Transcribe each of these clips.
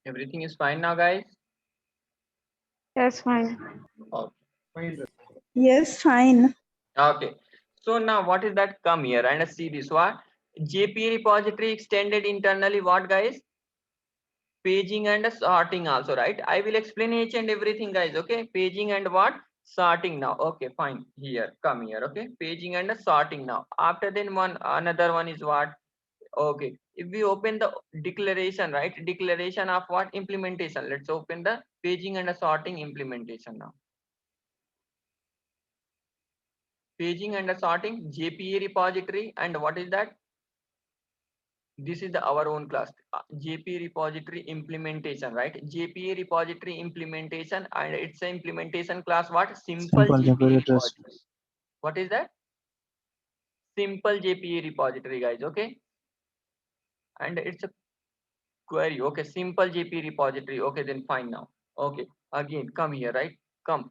Everything is fine now, guys? Yes, fine. Okay. Yes, fine. Okay. So now what is that? Come here and see this. What? JPA repository extended internally. What, guys? Paging and sorting also, right? I will explain each and everything, guys. Okay. Paging and what? Sorting now. Okay, fine. Here, come here. Okay. Paging and sorting now. After then another one is what? Okay. If we open the declaration, right? Declaration of what? Implementation. Let's open the paging and sorting implementation now. Paging and sorting, JPA repository, and what is that? This is our own class, JPA repository implementation, right? JPA repository implementation, and it's an implementation class. What? Simple JPA repository. What is that? Simple JPA repository, guys. Okay, and it's a query. Okay, simple JPA repository. Okay, then fine now. Okay, again, come here, right? Come,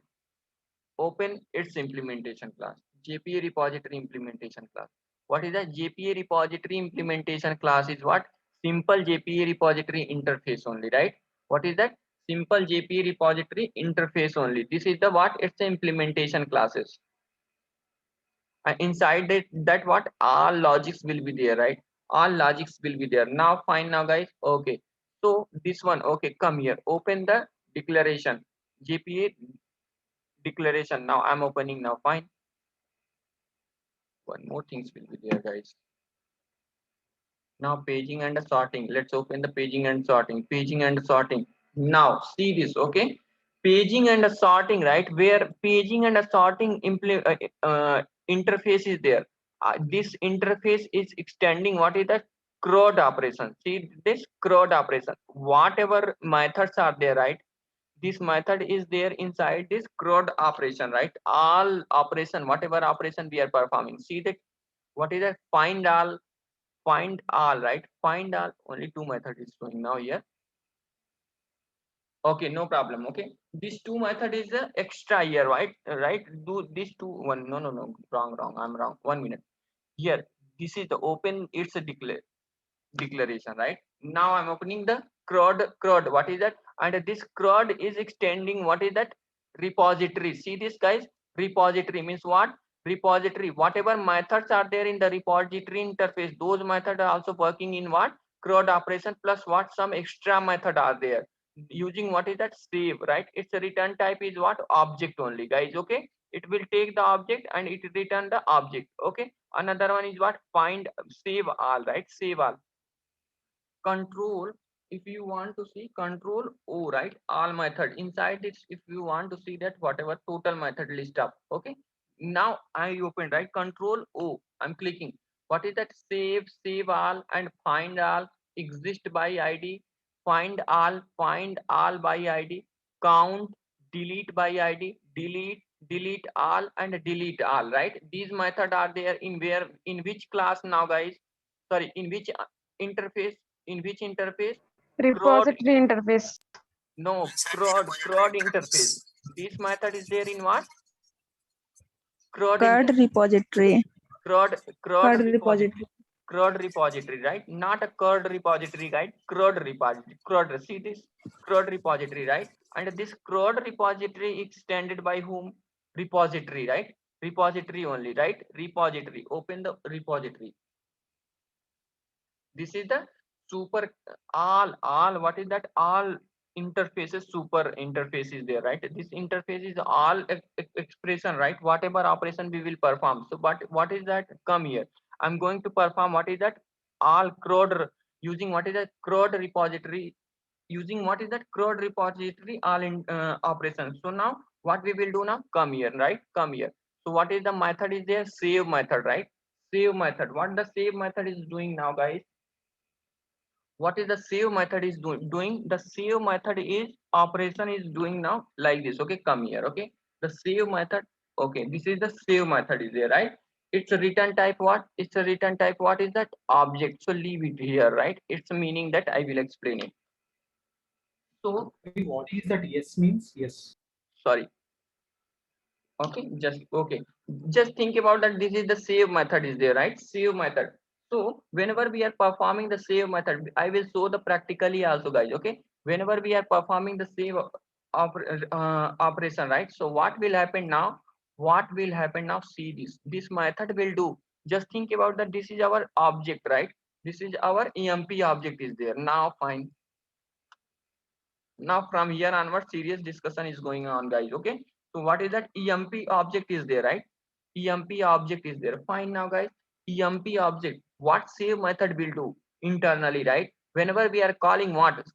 open its implementation class, JPA repository implementation class. What is that? JPA repository implementation class is what? Simple JPA repository interface only, right? What is that? Simple JPA repository interface only. This is the what? It's the implementation classes. And inside that what? All logics will be there, right? All logics will be there. Now fine now, guys. Okay. So this one, okay, come here. Open the declaration. JPA declaration. Now I'm opening now. Fine. One more things will be there, guys. Now paging and sorting. Let's open the paging and sorting. Paging and sorting. Now see this, okay? Paging and sorting, right? Where paging and sorting interface is there. This interface is extending what is the CRUD operation. See this CRUD operation. Whatever methods are there, right? This method is there inside this CRUD operation, right? All operation, whatever operation we are performing. See that what is that? Find all, right? Find all, only two method is showing now here. Okay, no problem. Okay, this two method is the extra here, right? Right, do this two one. No, wrong, I'm wrong. 1 minute. Here, this is the open, it's a declaration, right? Now I'm opening the CRUD. What is that? And this CRUD is extending what is that? Repository. See this, guys? Repository means what? Repository. Whatever methods are there in the repository interface, those methods are also working in what? CRUD operation, plus what? Some extra method are there. Using what is that? Save, right? Its a return type is what? Object only, guys. Okay. It will take the object and it return the object. Okay. Another one is what? Find, save all, right? Save all. Control, if you want to see control O, right? All method inside it. If you want to see that whatever total method list up. Okay, now I open, right? Control O, I'm clicking. What is that? Save all, and find all, exist by id, find all by id, count, delete by id, delete all, and delete all, right? These method are there in where, in which class now, guys? Sorry, in which interface? In which interface? CRUD. Repository interface. No, CRUD interface. This method is there in what? CRUD CRUD interface. repository. CRUD CRUD repository. repository. CRUD repository, right? Not a CRUD repository, right? CRUD repository. CRUD. See this CRUD repository, right? And this CRUD repository extended by whom? Repository, right? Repository only, right? Repository. Open the repository. This is the super, all what is that? All interfaces, super interface is there, right? This interface is all expression, right? Whatever operation we will perform. So but what is that? Come here, I'm going to perform what is that? All CRUD, using what is that? CRUD repository, using what is that? CRUD repository, all in operations. So now what we will do now? Come here, right? Come here. So what is the method is there? Save method, right? Save method. What the save method is doing now, guys? What is the save method is doing? The save method is operation is doing now like this. Okay, come here. Okay, the save method. Okay, this is the save method is there, right? It's a return type what? It's a return type what is that? Object. So leave it here, right? It's a meaning that I will explain it. So What is that yes means? Yes. sorry. Okay, just think about that. This is the save method is there, right? Save method. So whenever we are performing the save method, I will show the practically also, guys. Okay, whenever we are performing the save operation, right? So what will happen now? What will happen now? See this method will do. Just think about that. This is our object, right? This is our EMP object is there. Now fine. Now from here onward, serious discussion is going on, guys. Okay. So what is that? EMP object is there, right? EMP object is there. Fine now, guys. EMP object. What save method will do internally, right? Whenever we are calling what?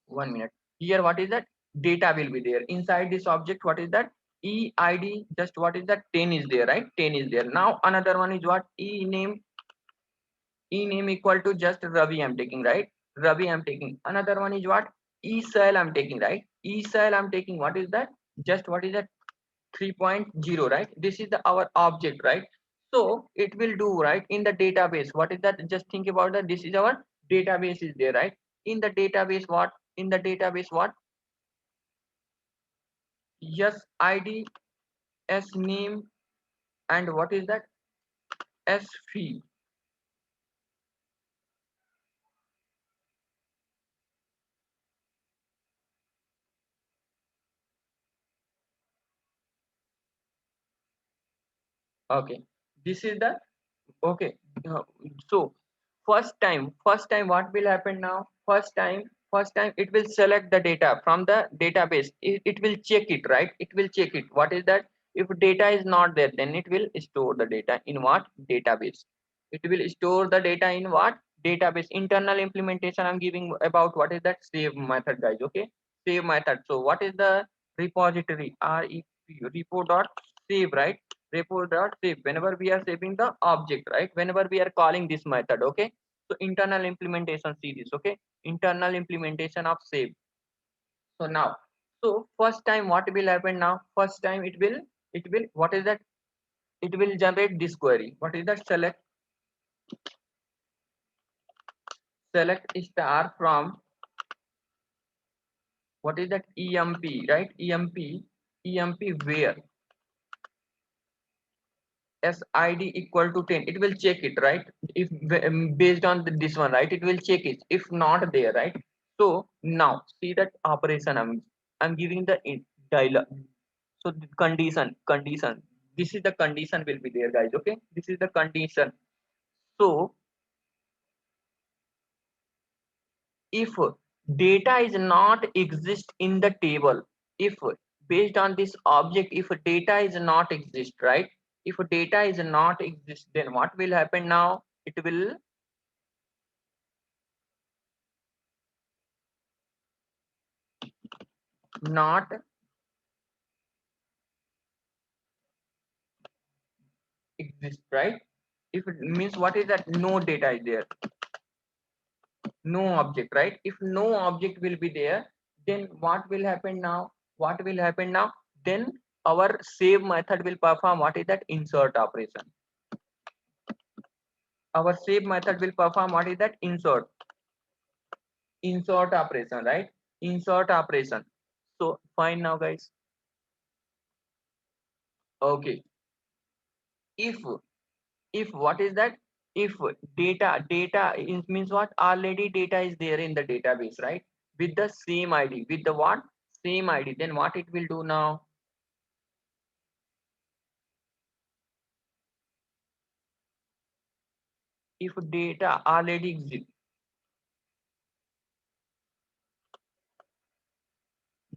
1 minute. Here, what is that? Data will be there inside this object. What is that? EID. Just what is that? 10 is there, right? 10 is there. Now another one is what? E name equal to just Ravi I'm taking, right? Ravi I'm taking. Another one is what? E cell I'm taking, right? E cell I'm taking. What is that? Just what is that? 3.0, right? This is our object, right? So it will do, right, in the database. What is that? Just think about that. This is our database is there, right? In the database, what? In the database, what? Yes, ID, S name, and what is that? S fee. Okay, this is the okay. So first time, what will happen now? First time, it will select the data from the database. It will check it, right? It will check it. What is that? If data is not there, then it will store the data in what? Database. It will store the data in what? Database. Internal implementation I'm giving about what is that? Save method, guys. Okay, save method. So what is the repository? REP repo dot save, right? Repo dot save. Whenever we are saving the object, right? Whenever we are calling this method, okay. So internal implementation, see this, okay. Internal implementation of save. So now, so first time what will happen now? First time it will what is that? It will generate this query. What is that? Select star from what is that? EMP, right? EMP where SID equal to 10. It will check it, right? If based on this one, right? It will check it. If not there, right? So now see that operation I'm giving the dialog. So the condition. This is the condition will be there, guys. Okay, this is the condition. So if data is not exist in the table, if based on this object, if data is not exist, right? If data is not exist, then what will happen now? It will not exist, right? If it means what is that? No data is there, no object, right? If no object will be there, then what will happen now? What will happen now? Then our save method will perform what is that? Insert operation. Our save method will perform what is that? Insert operation, right? Insert operation. So fine now, guys. Okay, if what is that? If data means what? Already data is there in the database, right? With the same ID, with the what? Same ID, then what it will do now? If data already exists,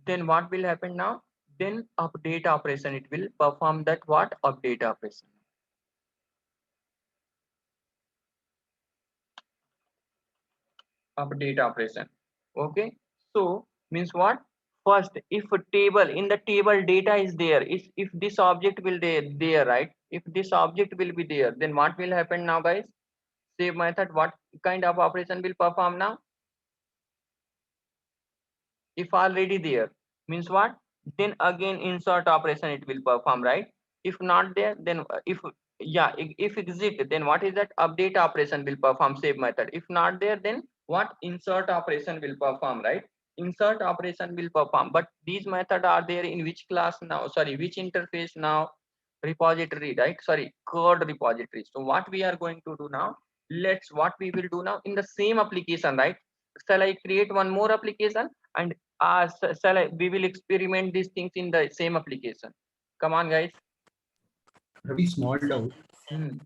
then what will happen now? Then update operation, it will perform that what? Update operation. Update operation. Okay, so means what? First, if a table in the table data is there, if this object will there, right? If this object will be there, then what will happen now, guys? Save method, what kind of operation will perform now? If already there, means what? Then again insert operation it will perform, right? If not there, then if yeah, if exit, then what is that? Update operation will perform save method. If not there, then what? Insert operation will perform, right? Insert operation will perform. But these methods are there in which class now? Sorry, which interface now? Repository, right? Sorry, code repository. So what we are going to do now? Let's what we will do now in the same application, right? shall I create one more application and we will experiment these things in the same application. Come on, guys. Ravi, small doubt. Hmm.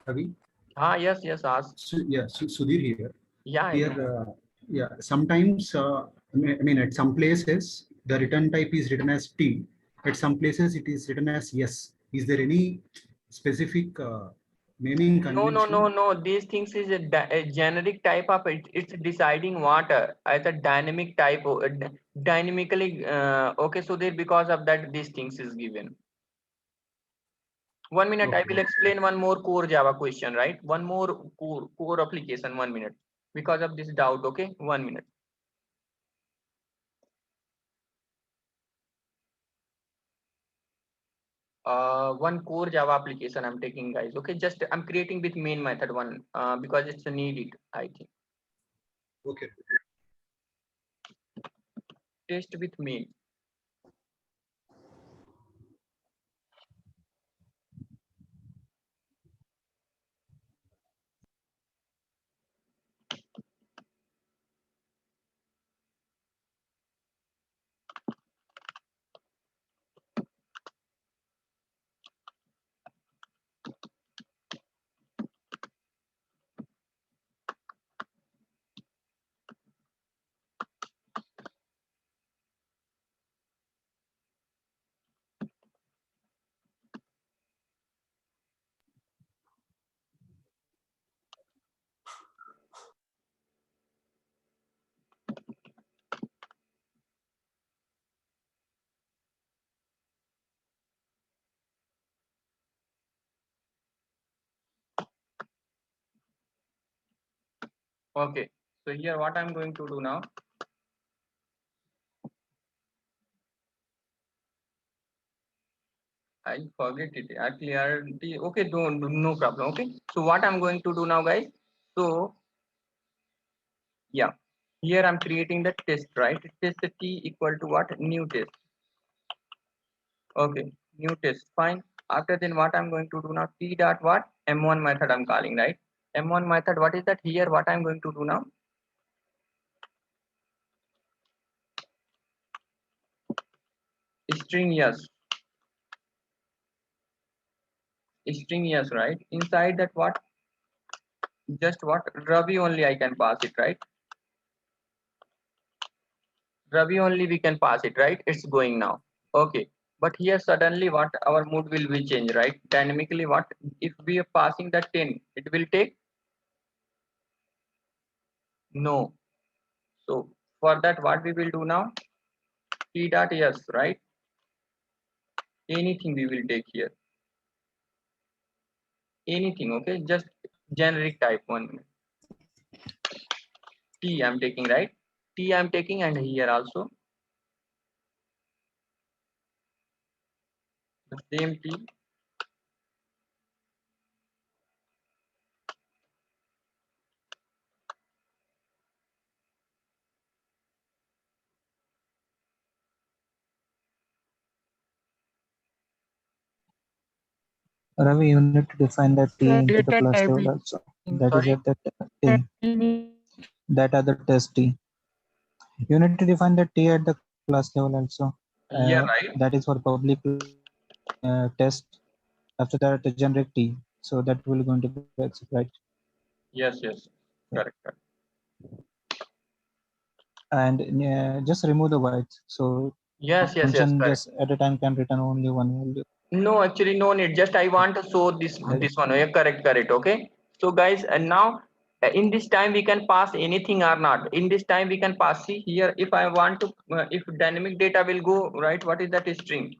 Ravi, Yes, ask. Sudhir here. Yeah, I Here, know. sometimes, I mean, at some places, the return type is written as T. At some places, it is written as yes. Is there any specific naming convention? No. These things is a generic type of it. It's deciding what as a dynamic type, dynamically. Okay, so there because of that, these things is given. 1 minute, I will Okay. explain one more core Java question, right? One more core application, 1 minute. Because of this doubt, okay? 1 minute. One core Java application I'm taking, guys. Okay, just I'm creating with main method one because it's needed, I think. Okay. Test with main. Okay, so here what I'm going to do now. I forget it. Clarity. Okay, no problem. Okay, so what I'm going to do now, guys. So yeah, here I'm creating the test, right? Test t equal to what? New test. Okay, new test. Fine. After then, what I'm going to do now? T dot what? M1 method I'm calling, right? M1 method. What is that? Here, what I'm going to do now? String yes. String yes, right? Inside that what? Just what? Ravi only I can pass it, right? Ravi only we can pass it, right? It's going now. Okay. But here suddenly what our mood will be changed, right? Dynamically what? If we are passing the 10, it will take? No. So for that, what we will do now? T dot yes, right? Anything we will take here. Anything, okay? Just generic type 1 minute. T I'm taking, right? T I'm taking and here also. The same T. Ravi, you need to define that T into the class level also. That is Sorry. at that T. That are the test T. You need to define the T at the class level also. Yeah, right. That is for public test. After that, the generic T. So that will going to be accept, right? Yes. Correct. And just remove the whites. So Yes. function Correct. just at a time can return only one value. No, actually no need. Just I want to show this one. Yeah, correct. Okay. So guys, and now in this time we can pass anything or not. In this time we can pass. See here, if I want to, if dynamic data will go right. What is that string?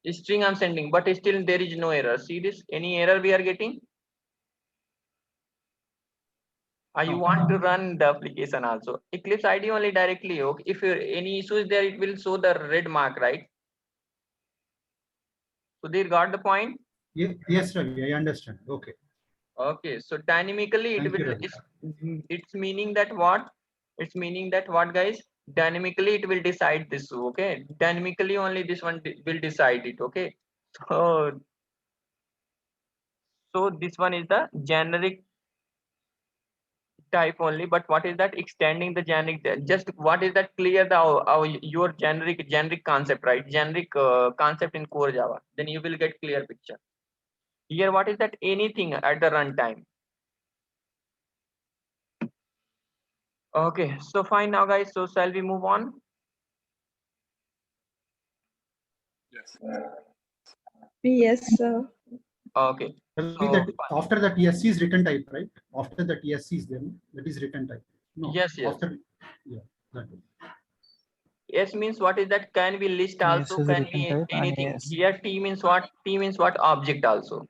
String I'm sending, but still there is no error. See this? Any error we are getting? You want to run the application also. Eclipse ID only directly. Okay. If any issue is there, it will show the red mark, right? So they got the point. Yes, Ravi, I understand. Okay. Okay, so dynamically it Thank you, will Ravi. it's meaning that what? It's meaning that what, guys? Dynamically it will decide this. Okay, dynamically only this one will decide it. Okay, so this one is the generic type only, but what is that extending the generic? Just what is that? Clear the your generic concept, right? Generic concept in core Java. Then you will get clear picture. Here, what is that? Anything at the runtime. Okay, so fine now, guys. So shall we move on? Yes, sir. Okay. Ravi, So, that after that yes is return type, right? After that yes is there, that is return type. No. yes, yes. After, yeah, that is. Yes means what is that? Can be list Yes also, is a can return be type and anything. yes. Here T means what? T means what? Object also.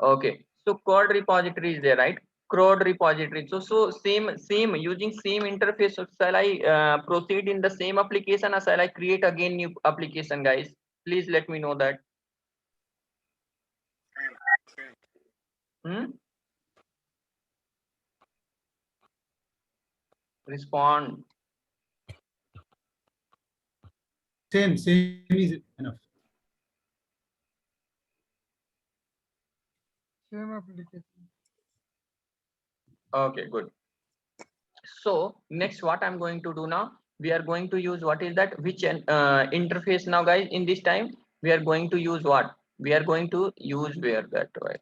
Okay. So code repository is there, right? Code repository. So same using same interface. So shall I proceed in the same application or shall I create again new application, guys? Please let me know that. Hmm? Respond. Same is enough. Okay, good. So next what I'm going to do now, we are going to use what is that, which interface now, guys? In this time we are going to use what? We are going to use where that way.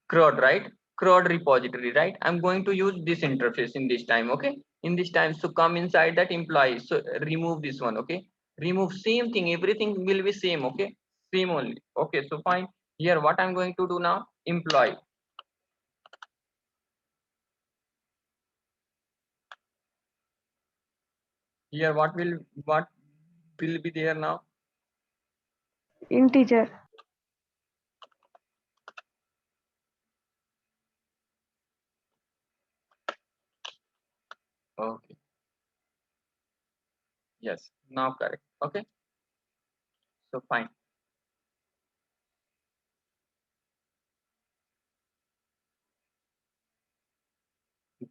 CRUD, right? CRUD repository, right? I'm going to use this interface in this time. Okay, in this time, so come inside that employee, so remove this one. Okay, remove same thing, everything will be same. Okay, same only. Okay, so fine. Here what I'm going to do now, employee. Here what will be there now? Integer. Okay, yes, now correct. Okay, so fine.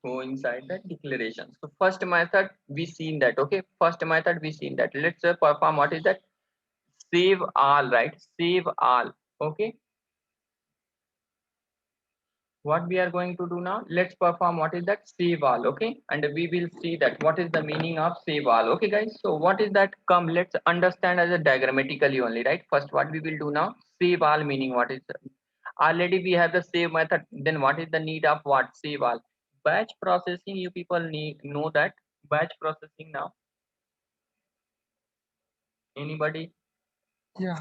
Go inside that declaration. So first method we seen that. Okay, first method we seen that. Let's perform what is that? Save all, right? Save all. Okay, what we are going to do now, let's perform what is that? Save all. Okay, and we will see that what is the meaning of save all. Okay, guys, so what is that? Come, let's understand as a diagrammatically only, right? First what we will do now, save all meaning what is that? Already we have the save method, then what is the need of what? Save all. Batch processing, you people need know that batch processing now. Anybody? Yeah.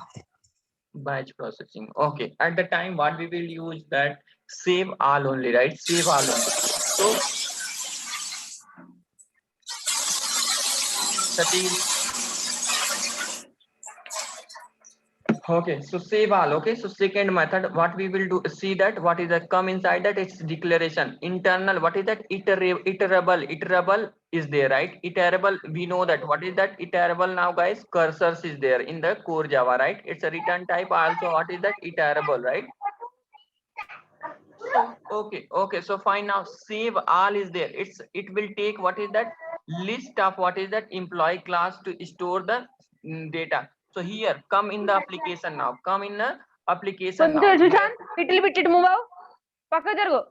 Batch processing. Okay, at the time what we will use that save all only, right? Save all only. So Satish. Okay, so save all. Okay, so second method, what we will do, see that what is that? Come inside that, it's declaration internal. What is that? Iterable is there, right? Iterable, we know that. What is that? Iterable now, guys. Cursors is there in the core Java, right? It's a return type also. What is that? Iterable, right? Okay, so fine. Now save all is there. It will take what is that? List of what is that? Employee class to store the data. So here, come in the application now. Come in the application now. little bit it move out. Pakka jargo.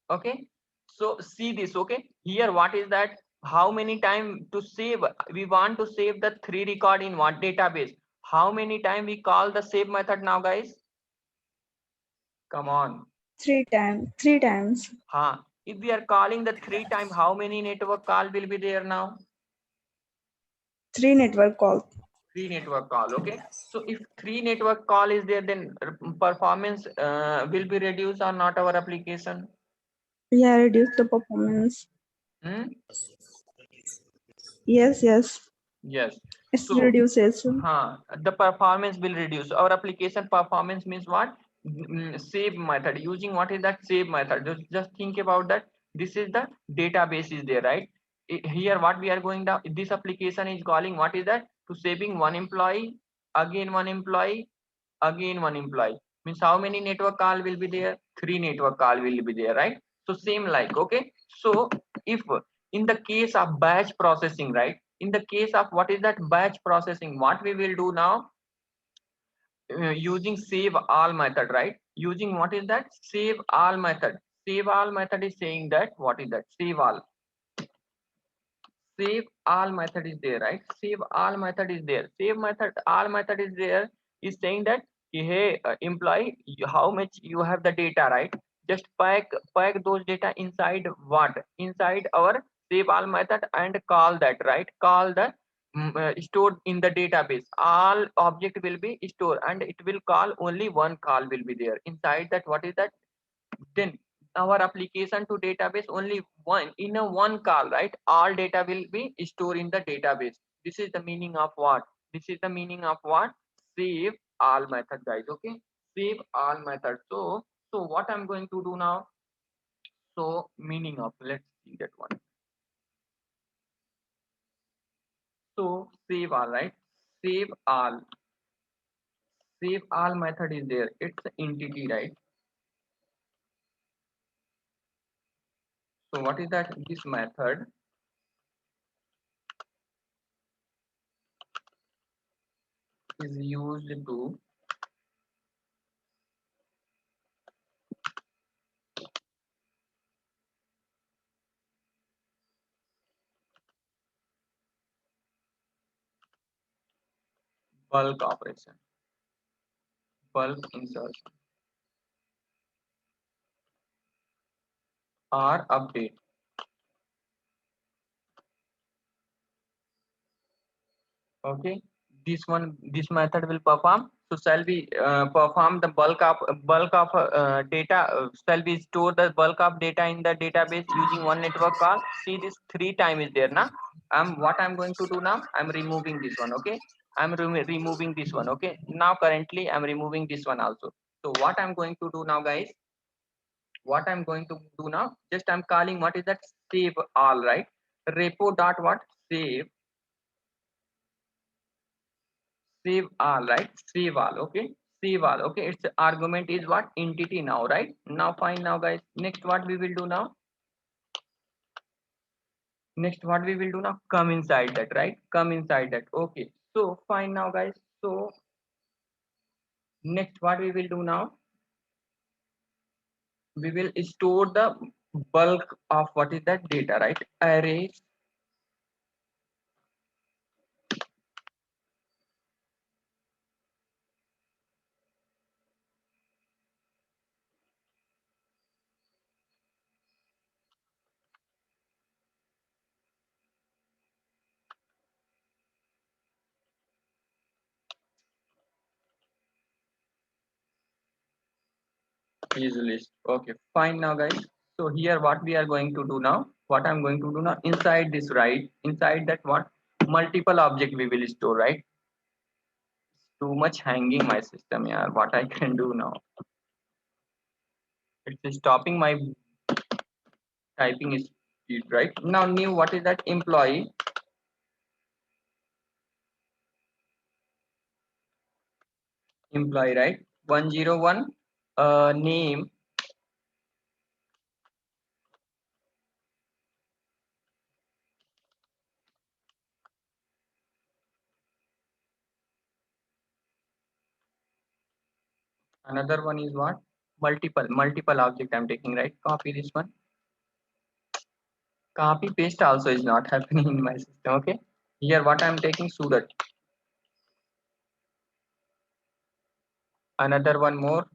Okay, so see this. Okay, here what is that? How many time to save? We want to save the 3 record in what database? How many time we call the save method now, guys? Come on. 3 times. If we are calling the 3 time, how many network call will be there now? 3 network calls. 3 network call. Okay, so if 3 network call is there, then performance will be reduced or not our application? Yeah, reduce the performance. Yes. Yes. It So reduces. the performance will reduce. Our application performance means what? Save method. Using what is that? Save method. Just think about that. This is the database is there, right? Here what we are going down, this application is calling what is that? To saving one employee, again one employee, again one employee. Means how many network call will be there? 3 network call will be there, right? So same like, okay, so if in the case of batch processing, right? In the case of what is that batch processing, what we will do now, using save all method, right? Using what is that save all method. Save all method is saying that what is that save all. Save all method is there, right? Save all method is there. Save method all method is there is saying that hey employee, how much you have the data, right? Just pack those data inside what? Inside our save all method and call that, right? Call the stored in the database. All object will be stored and it will call only one call will be there inside that. What is that? Then our application to database only one in a one call, right? All data will be stored in the database. This is the meaning of what? This is the meaning of what? Save all method, guys. Okay, save all method. So what I'm going to do now? So meaning of, let's see that one. So save all, right? Save all. Save all method is there. It's entity, right? So what is that? This method is used to bulk operation, bulk insertion or update. Okay, this method will perform. So shall we perform the bulk of data? Shall we store the bulk of data in the database using one network call? See, this 3 time is there now. What I'm going to do now? I'm removing this one. Okay, I'm removing this one. Okay, now currently I'm removing this one also. So what I'm going to do now, guys? What I'm going to do now? Just I'm calling what is that save all, right? Repo dot what save all, right? Save all. Okay, save all. Okay, its argument is what? Entity now, right? Now fine. Now guys, next what we will do now? Next what we will do now? Come inside that, right? Come inside that. Okay, so fine now guys. So next what we will do now? We will store the bulk of what is that data, right? Arrays is list. Okay, fine now guys. So here what we are going to do now? What I'm going to do now? Inside this, right? Inside that what? Multiple object we will store, right? Too much hanging my system, yeah. What I can do now? It's stopping my typing speed, right? Now new what is that? Employee right? 101 name. Another one is what? Multiple object I'm taking, right? Copy this one. Copy paste also is not happening in my system. Okay, here what I'm taking? Surat. Another one more.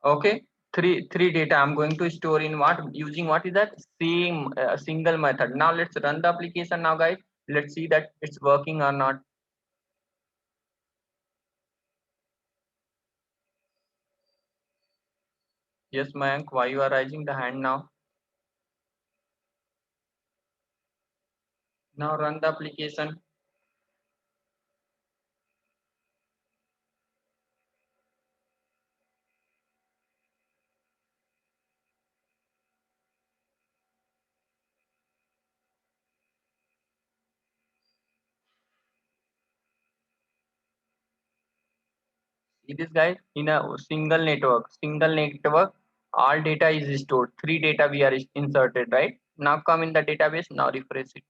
Okay, three data I'm going to store in what? Using what is that? Same single method. Now let's run the application now, guys. Let's see that it's working or not. Yes, Mayank, why you are raising the hand now? Now run the application. See this guys, in a single network, all data is stored. 3 data we are inserted, right? Now come in the database, now refresh it.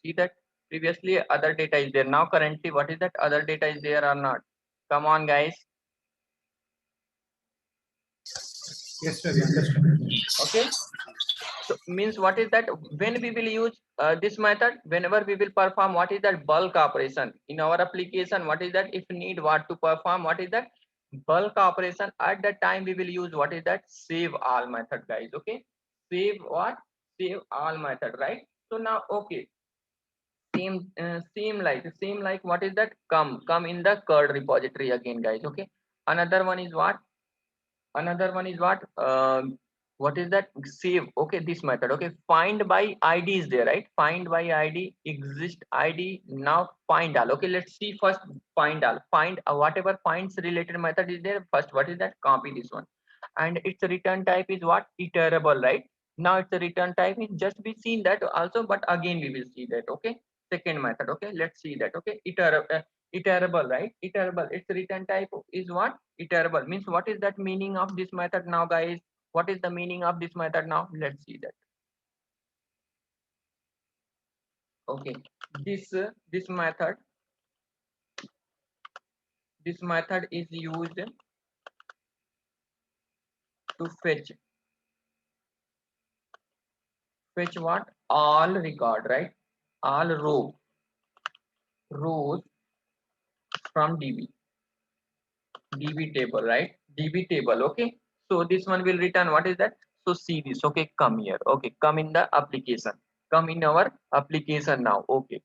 See that previously other data is there. Now currently what is that other data is there or not? Come on guys. Yes, sir, we understand. Okay. So means what is that when we will use this method, whenever we will perform what is that bulk operation in our application, what is that if need what to perform, what is that bulk operation, at that time we will use what is that save all method guys. Okay, save what, save all method, right? So now okay, same like what is that come in the curd repository again guys. Okay, another one is what, another one is what is that save. Okay, this method. Okay, find by id is there, right? Find by id, exist id. Now find all. Okay, let's see first find all. Find whatever finds related method is there first, what is that, copy this one, and its return type is what, iterable, right? Now its return type is just be seen that also, but again we will see that. Okay, second method. Okay, let's see that. Okay, iterable, right? Iterable, its return type is what, iterable. Means what is that meaning of this method now guys? What is the meaning of this method now? Let's see that. Okay, this method, this method is used to fetch what, all record, right? All rows from db table, right? db table. Okay, so this one will return what is that. So see this. Okay, come here. Okay, come in the application, come in our application now. Okay,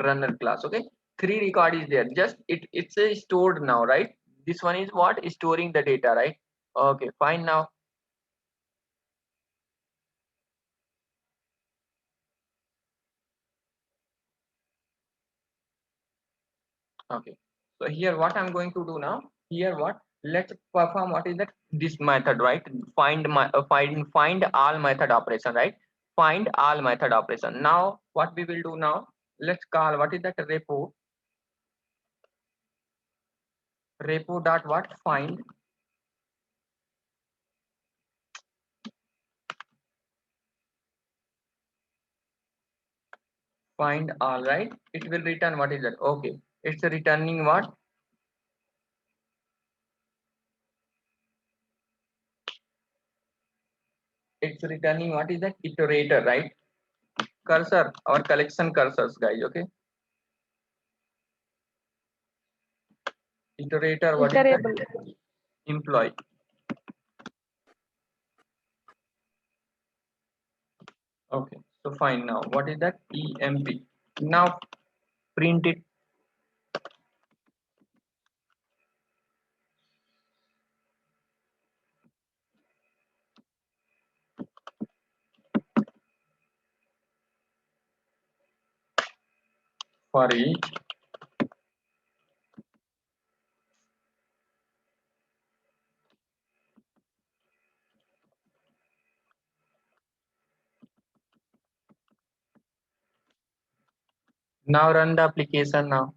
runner class. Okay, 3 record is there, just it's a stored now, right? This one is what, storing the data, right? Okay, fine. Now okay, so here what I'm going to do now, here what, let's perform what is that, this method, right? Find my find all method operation, right? Find all method operation. Now what we will do now, let's call what is that, repo dot what, find all, right? It will return what is that. Okay, it's returning what, it's returning what is that, iterator, right? Cursor, our collection cursors guys. Okay, iterator, what is that, Iterable. employee. Okay, so fine. Now what is that, emp. Now print it. For each now run the application now.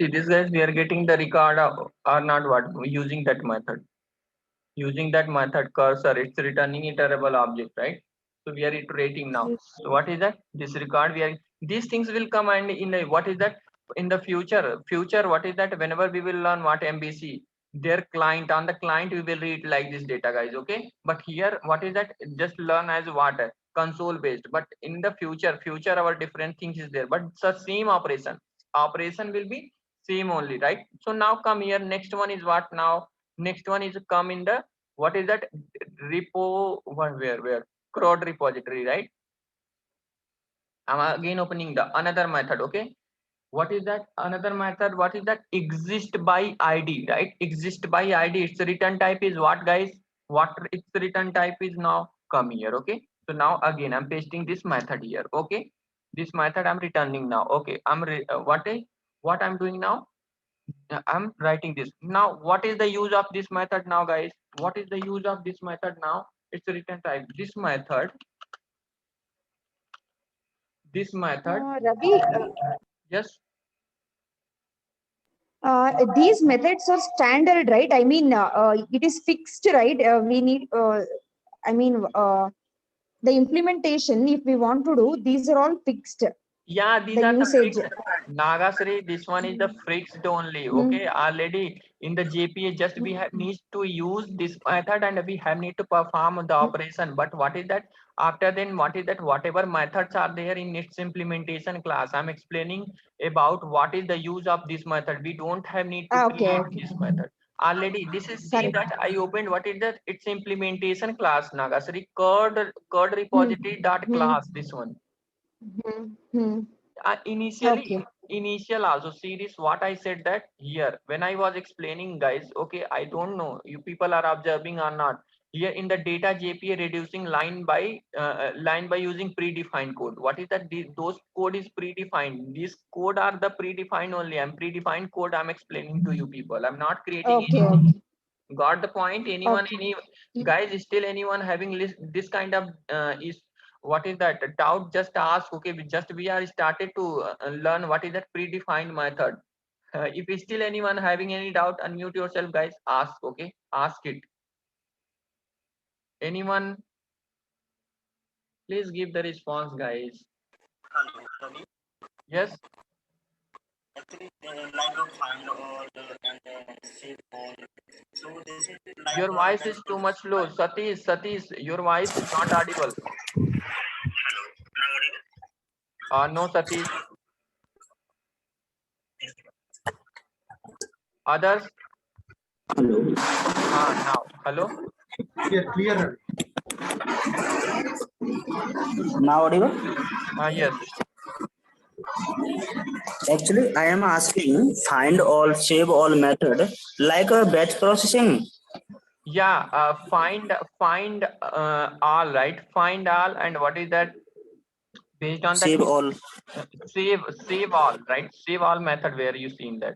See this guys, we are getting the record or not, what, using that method. Using that method cursor, it's returning iterable object, right? So we are iterating now. Yes. So what is that, this record we are, these things will come, and in the, what is that, in the future what is that, whenever we will learn what MVC, their client, on the client we will read like this data guys. Okay, but here what is that, just learn as what, console based. But in the future our different things is there, but it's the same operation will be same only, right? So now come here, next one is what now, next one is come in the, what is that, repo, where CRUD repository, right? I'm again opening the another method. Okay, What is that? Another method. What is that? Exist by ID, right? Exist by ID. Its return type is what, guys? What its return type is now? Come here, okay? So now again, I'm pasting this method here, okay? This method I'm returning now, okay? What I'm doing now? I'm writing this. Now, what is the use of this method now, guys? What is the use of this method now? It's a return type. This method, Ravi, yes. these methods are standard, right? I mean, it is fixed, right? We need, I mean, the implementation, if we want to do, these are all fixed. Yeah, these The are the usage. fixed. Nagasri, this one is the fixed only. Okay, already in the JPA, just we have need to use this method and we have need to perform the operation. But what is that? After then, what is that? Whatever methods are there in its implementation class, I'm explaining about what is the use of this method. We don't have need to Okay, create okay. this method. Already, this is see Correct. that I opened. What is that? It's implementation class. Nagasri code repository dot class. This one. Initially Okay. initial also see this what I said that here when I was explaining, guys, okay, I don't know you people are observing or not. Here in the data JPA reducing line by using predefined code. What is that? Those code is predefined. These code are the predefined only. I'm predefined code I'm explaining to you people. I'm not creating Okay, anything. okay. Got the point? Anyone, Okay. any guys, still anyone having this kind of is what is that doubt? Just ask. Okay, we are started to learn what is that predefined method. If is still anyone having any doubt, unmute yourself, guys. Ask. Okay, ask it. Anyone? Please give the response, guys. Yes. Actually, like a find all and save all. So this is like Your a voice batch is too much low. processing. Satish, your voice is not audible. Hello, now audible? No, Satish. Others? Hello. Now. Hello. Clear. Now audible? Yes. Actually, I am asking find all, save all method like a batch processing. Yeah, find all, right? Find all, and what is that? Based on that, Save all. save all, right? Save all method where you seen that.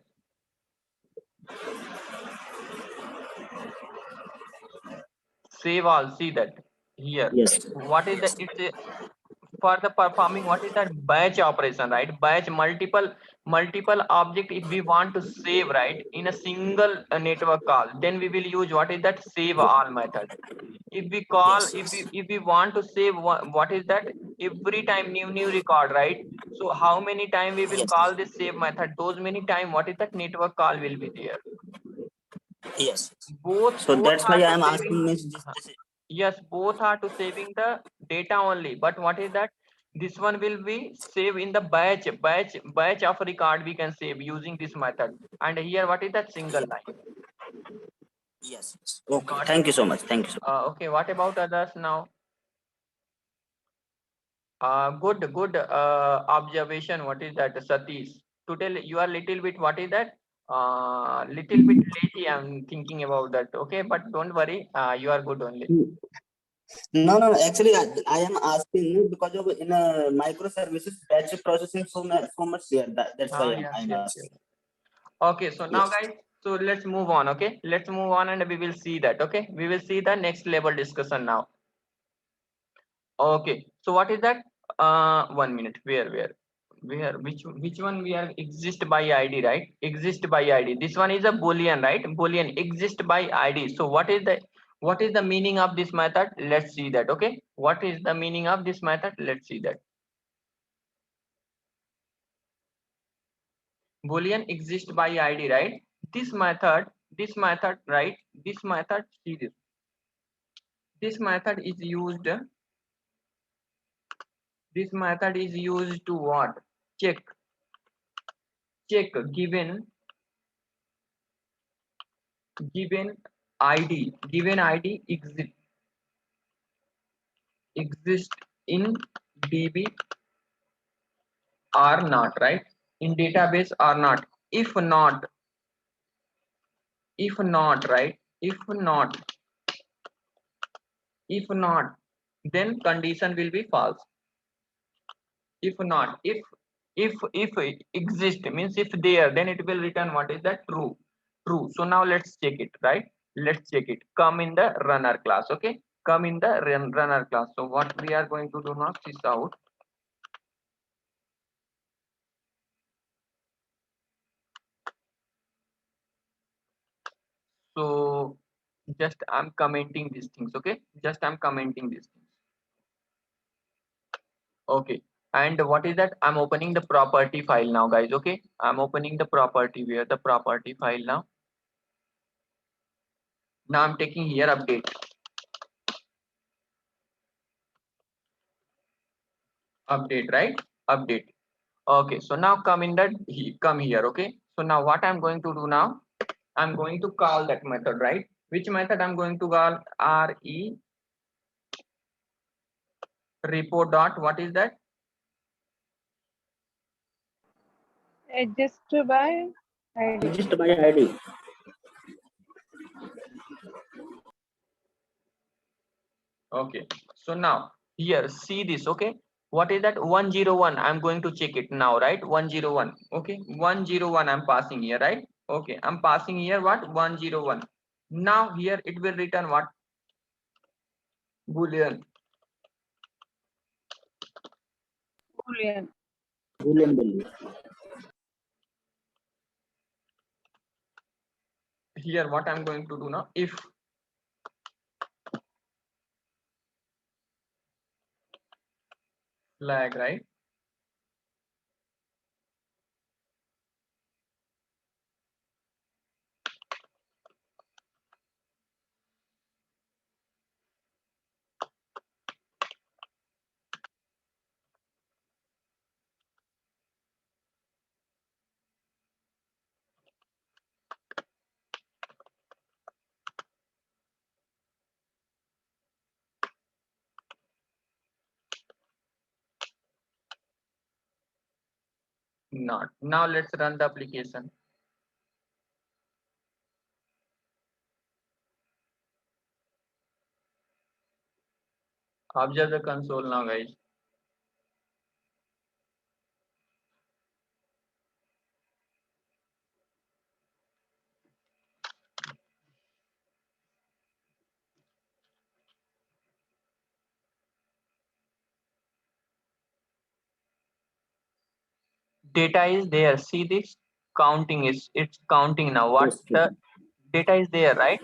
Save all, see that here. Yes. What is the it's a, for the performing what is that batch operation, right? Batch multiple object if we want to save, right, in a single network call, then we will use what is that save all method. If we call Yes. if we want to save what is that every time new record, right? So how many time we will Yes. call this save method, those many time what is that network call will be there. Yes. both So both that's are why I to am saving. asking means uh, this yes, both are to saving the data only, but what is that this one will be save in the batch of record we can save using this method, and here what is that single line. yes. Okay. Got it? Thank you so much. Thank you so much. Okay, what about others now? Good observation. What is that, Satish? To tell you are little bit. What is that? Little bit lazy. I'm thinking about that. Okay, but don't worry. You are good only. No. Actually, I am asking because of in a microservices batch processing so much there. That's why Yes, I'm yes, yes. asking. Okay, so now Yes. guys, so let's move on. Okay, let's move on, and we will see that. Okay, we will see the next level discussion now. Okay, so what is that? 1 minute. Where? Which one we are exist by ID, right? Exist by ID. This one is a boolean, right? Boolean exist by ID. So what is the meaning of this method? Let's see that. Okay, what is the meaning of this method? Let's see that. Boolean exist by ID, right? This method, right? This method, see this. This method is used. This method is used to what? Check given ID exist in DB or not, right? in database or not. If not, right? If not, then condition will be false. If not, if it exist means if there, then it will return what is that? True. So now let's check it, right? Let's check it. Come in the runner class. Okay, come in the runner class. So what we are going to do now, sys out. So just I'm commenting these things. Okay, just I'm commenting these things. Okay, and what is that? I'm opening the property file now, guys. Okay, I'm opening the property. Where the property file now? Now I'm taking here update. Update, right? Update. Okay, so now come in that, come here. Okay, so now what I'm going to do now, I'm going to call that method, right? Which method I'm going to call? Report dot, what is that? Adjust by ID. Just by ID. Okay, so now here see this. Okay, what is that? 101. I'm going to check it now, right? 101. Okay, 101 I'm passing here, right? Okay, I'm passing here what? 101. Now here it will return what? Boolean. Boolean. Boolean value. Here what I'm going to do now, if flag, right? Not. Now let's run the application. Observe the console now, guys. Data is there. See this counting is, it's counting now. What Yes, the data is there, right?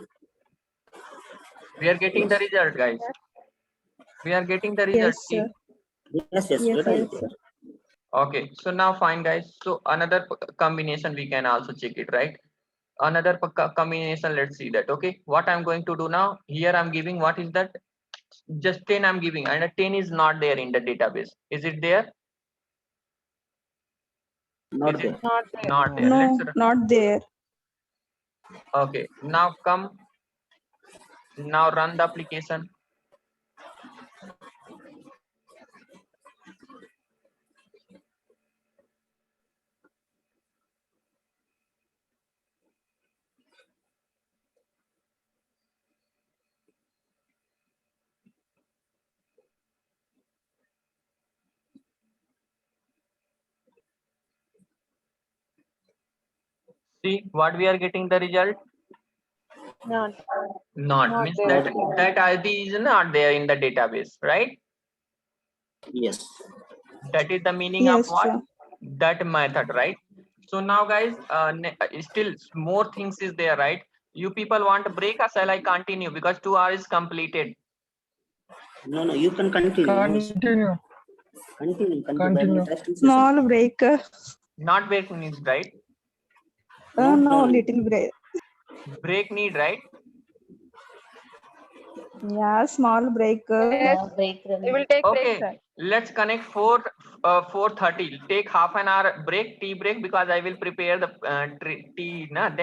We are getting the result, guys. We are getting the result. Yes, See? sir. yes, Yes, data sir. is there. Okay, so now fine, guys. So another combination we can also check it, right? Another combination, let's see that. Okay, what I'm going to do now, here I'm giving, what is that? Just 10 I'm giving, and a 10 is not there in the database. Is it there? Not Is there. it Not there. not there? No, Let's not there. okay, now come, now run the application. See what we are getting the result? Not. Not Not means there. that ID is not there in the database, right? Yes. That is the meaning of Yes, what? sir. That method, right? So now, guys, still more things is there, right? You people want to break, or shall I continue? Because 2 hours is completed. No, you can continue. Continue. Continue. Continue. Testing session. Small break. Not break needs, right? No, little break. Break need, right? Yeah, small break. Yes. We will take break, Okay, sir. let's connect 4:30. Take half an hour break, tea break, because I will prepare the tea. Na? Then